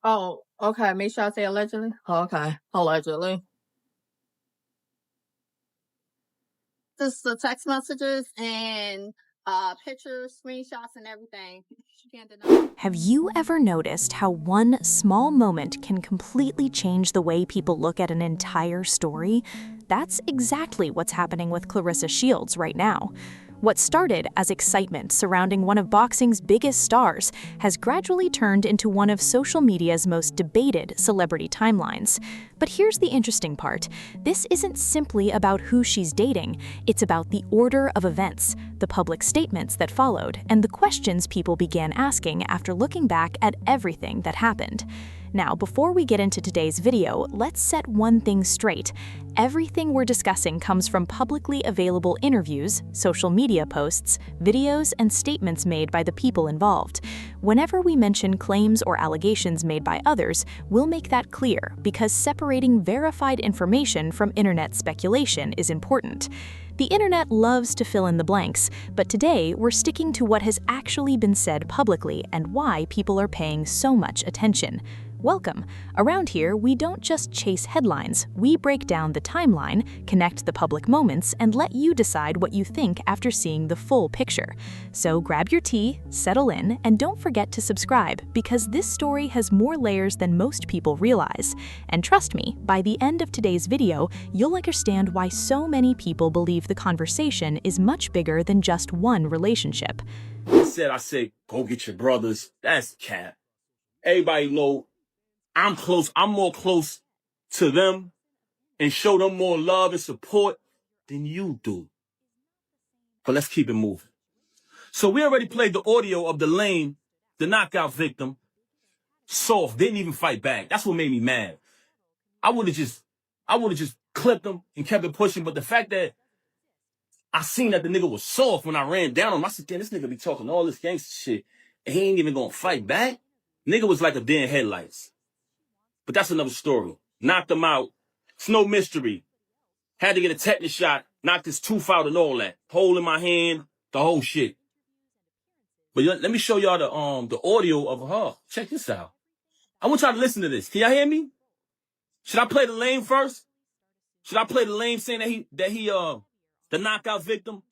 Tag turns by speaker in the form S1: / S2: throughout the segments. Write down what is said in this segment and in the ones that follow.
S1: Oh, okay. Make sure I say allegedly. Okay, allegedly. Just the text messages and pictures, screenshots, and everything. She can't deny.
S2: Have you ever noticed how one small moment can completely change the way people look at an entire story? That's exactly what's happening with Claressa Shields right now. What started as excitement surrounding one of boxing's biggest stars has gradually turned into one of social media's most debated celebrity timelines. But here's the interesting part. This isn't simply about who she's dating, it's about the order of events, the public statements that followed, and the questions people began asking after looking back at everything that happened. Now, before we get into today's video, let's set one thing straight. Everything we're discussing comes from publicly available interviews, social media posts, videos, and statements made by the people involved. Whenever we mention claims or allegations made by others, we'll make that clear because separating verified information from internet speculation is important. The internet loves to fill in the blanks, but today we're sticking to what has actually been said publicly and why people are paying so much attention. Welcome. Around here, we don't just chase headlines, we break down the timeline, connect the public moments, and let you decide what you think after seeing the full picture. So grab your tea, settle in, and don't forget to subscribe, because this story has more layers than most people realize. And trust me, by the end of today's video, you'll understand why so many people believe the conversation is much bigger than just one relationship.
S3: I said, go get your brothers. That's cap. Everybody know I'm close. I'm more close to them and show them more love and support than you do. But let's keep it moving. So we already played the audio of the lame, the knockout victim, soft, didn't even fight back. That's what made me mad. I would have just clipped him and kept it pushing. But the fact that I seen that the nigga was soft when I ran down on him, I said, damn, this nigga be talking all this gangster shit and he ain't even gonna fight back. Nigga was like a deer in headlights. But that's another story. Knocked him out. It's no mystery. Had to get a tetanus shot. Knocked his tooth out and all that. Hole in my hand. The whole shit. But let me show y'all the audio of her. Check this out. I want y'all to listen to this. Can y'all hear me? Should I play the lame first? Should I play the lame saying that he the knockout victim?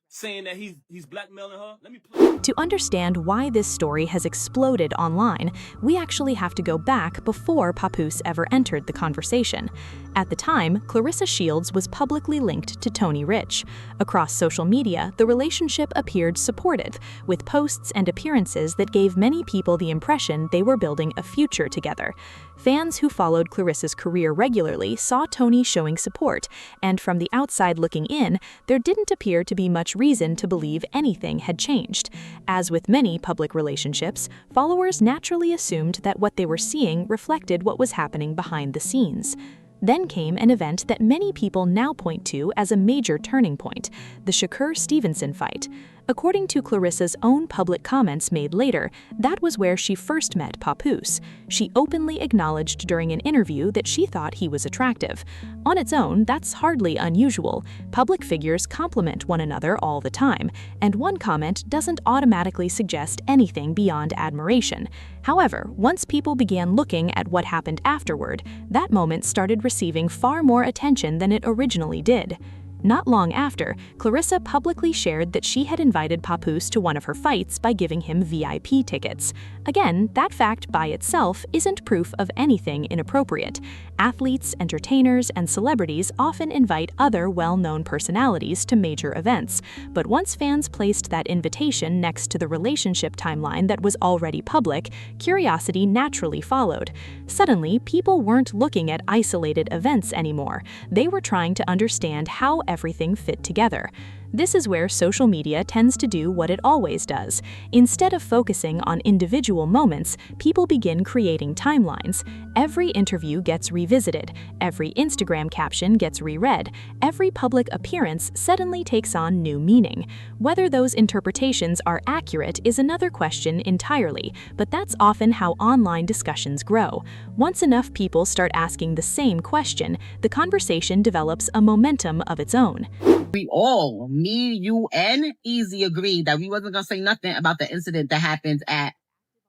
S3: Saying that he's blackmailing her? Let me play.
S2: To understand why this story has exploded online, we actually have to go back before Papoose ever entered the conversation. At the time, Claressa Shields was publicly linked to Tony Rich. Across social media, the relationship appeared supportive, with posts and appearances that gave many people the impression they were building a future together. Fans who followed Claressa's career regularly saw Tony showing support, and from the outside looking in, there didn't appear to be much reason to believe anything had changed. As with many public relationships, followers naturally assumed that what they were seeing reflected what was happening behind the scenes. Then came an event that many people now point to as a major turning point, the Shakur-Stevenson fight. According to Claressa's own public comments made later, that was where she first met Papoose. She openly acknowledged during an interview that she thought he was attractive. On its own, that's hardly unusual. Public figures compliment one another all the time, and one comment doesn't automatically suggest anything beyond admiration. However, once people began looking at what happened afterward, that moment started receiving far more attention than it originally did. Not long after, Claressa publicly shared that she had invited Papoose to one of her fights by giving him VIP tickets. Again, that fact by itself isn't proof of anything inappropriate. Athletes, entertainers, and celebrities often invite other well-known personalities to major events, but once fans placed that invitation next to the relationship timeline that was already public, curiosity naturally followed. Suddenly, people weren't looking at isolated events anymore. They were trying to understand how everything fit together. This is where social media tends to do what it always does. Instead of focusing on individual moments, people begin creating timelines. Every interview gets revisited, every Instagram caption gets reread, every public appearance suddenly takes on new meaning. Whether those interpretations are accurate is another question entirely, but that's often how online discussions grow. Once enough people start asking the same question, the conversation develops a momentum of its own.
S4: We all, me, you, and Easy agreed that we wasn't going to say nothing about the incident that happened at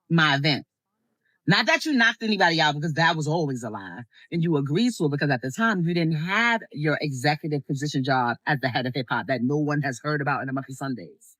S4: my event. Not that you knocked anybody out, because that was always a lie. And you agreed to it because at the time you didn't have your executive position job as the head of hip hop that no one has heard about in the monthly Sundays.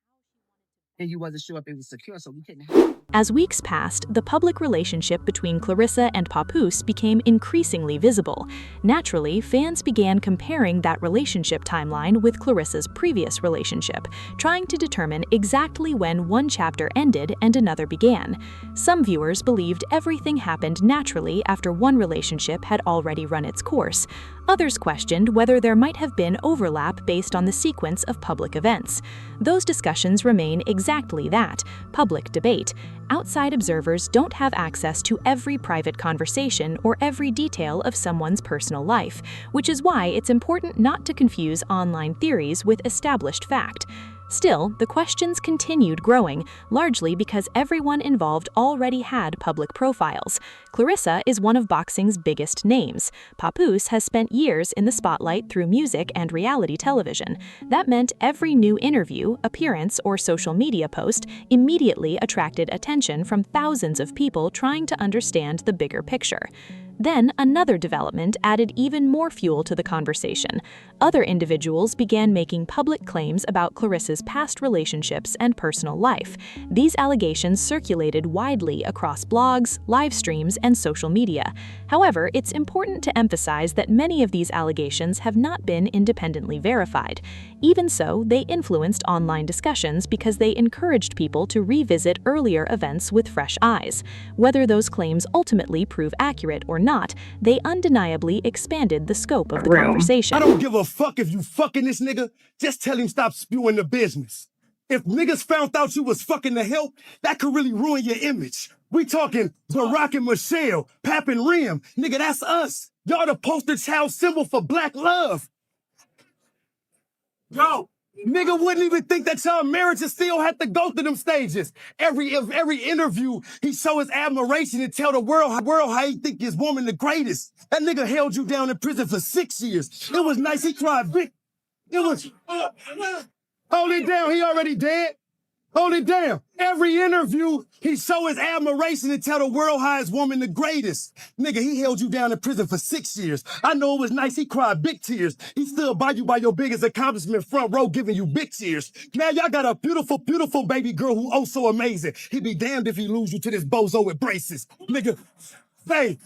S4: And you wasn't sure if it was secure, so we couldn't have it.
S2: As weeks passed, the public relationship between Claressa and Papoose became increasingly visible. Naturally, fans began comparing that relationship timeline with Claressa's previous relationship, trying to determine exactly when one chapter ended and another began. Some viewers believed everything happened naturally after one relationship had already run its course. Others questioned whether there might have been overlap based on the sequence of public events. Those discussions remain exactly that, public debate. Outside observers don't have access to every private conversation or every detail of someone's personal life, which is why it's important not to confuse online theories with established fact. Still, the questions continued growing, largely because everyone involved already had public profiles. Claressa is one of boxing's biggest names. Papoose has spent years in the spotlight through music and reality television. That meant every new interview, appearance, or social media post immediately attracted attention from thousands of people trying to understand the bigger picture. Then, another development added even more fuel to the conversation. Other individuals began making public claims about Claressa's past relationships and personal life. These allegations circulated widely across blogs, live streams, and social media. However, it's important to emphasize that many of these allegations have not been independently verified. Even so, they influenced online discussions because they encouraged people to revisit earlier events with fresh eyes. Whether those claims ultimately prove accurate or not, they undeniably expanded the scope of the conversation.
S5: I don't give a fuck if you fucking this nigga. Just tell him stop spewing the business. If niggas found out you was fucking the help, that could really ruin your image. We talking Barack and Michelle, Pap and Rem. Nigga, that's us. Y'all the poster child symbol for black love. Yo, nigga wouldn't even think that y'all marriages still had to go through them stages. Every interview, he show his admiration and tell the world how he think his woman the greatest. That nigga held you down in prison for 6 years. It was nice, he cried big. It was, hold it down, he already dead. Hold it down. Every interview, he show his admiration and tell the world how his woman the greatest. Nigga, he held you down in prison for 6 years. I know it was nice, he cried big tears. He stood by you by your biggest accomplishment, front row, giving you big tears. Now y'all got a beautiful, beautiful baby girl who oh so amazing. He'd be damned if he lose you to this bozo with braces. Nigga, hey,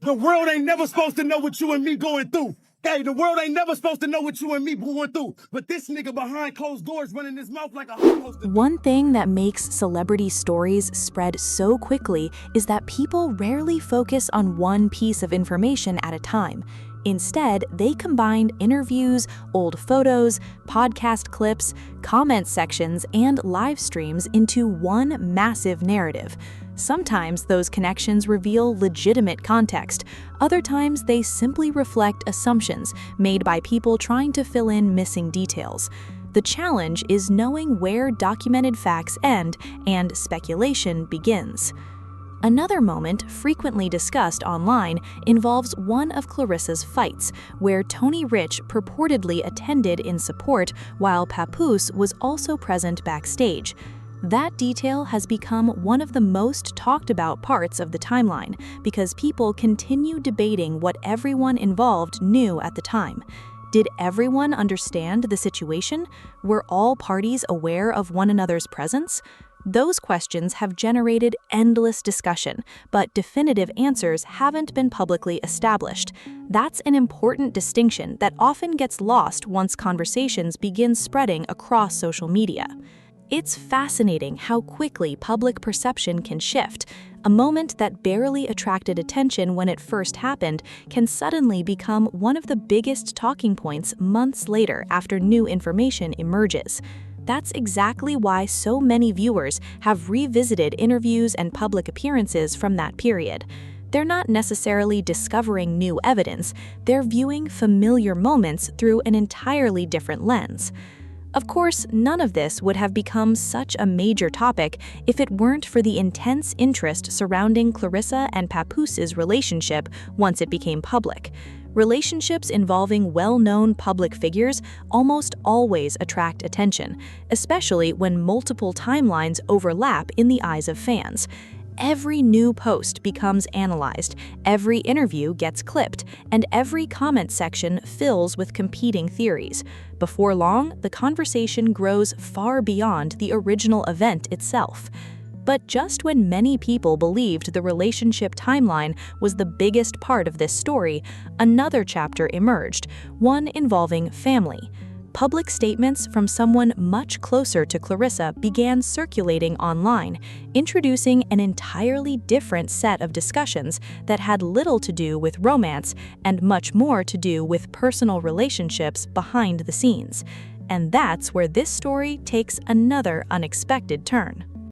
S5: the world ain't never supposed to know what you and me going through. Hey, the world ain't never supposed to know what you and me going through. But this nigga behind closed doors running his mouth like a host.
S2: One thing that makes celebrity stories spread so quickly is that people rarely focus on one piece of information at a time. Instead, they combine interviews, old photos, podcast clips, comment sections, and live streams into one massive narrative. Sometimes those connections reveal legitimate context. Other times they simply reflect assumptions made by people trying to fill in missing details. The challenge is knowing where documented facts end and speculation begins. Another moment frequently discussed online involves one of Claressa's fights, where Tony Rich purportedly attended in support while Papoose was also present backstage. That detail has become one of the most talked about parts of the timeline because people continue debating what everyone involved knew at the time. Did everyone understand the situation? Were all parties aware of one another's presence? Those questions have generated endless discussion, but definitive answers haven't been publicly established. That's an important distinction that often gets lost once conversations begin spreading across social media. It's fascinating how quickly public perception can shift. A moment that barely attracted attention when it first happened can suddenly become one of the biggest talking points months later after new information emerges. That's exactly why so many viewers have revisited interviews and public appearances from that period. They're not necessarily discovering new evidence, they're viewing familiar moments through an entirely different lens. Of course, none of this would have become such a major topic if it weren't for the intense interest surrounding Claressa and Papoose's relationship once it became public. Relationships involving well-known public figures almost always attract attention, especially when multiple timelines overlap in the eyes of fans. Every new post becomes analyzed, every interview gets clipped, and every comment section fills with competing theories. Before long, the conversation grows far beyond the original event itself. But just when many people believed the relationship timeline was the biggest part of this story, another chapter emerged, one involving family. Public statements from someone much closer to Claressa began circulating online, introducing an entirely different set of discussions that had little to do with romance and much more to do with personal relationships behind the scenes. And that's where this story takes another unexpected turn.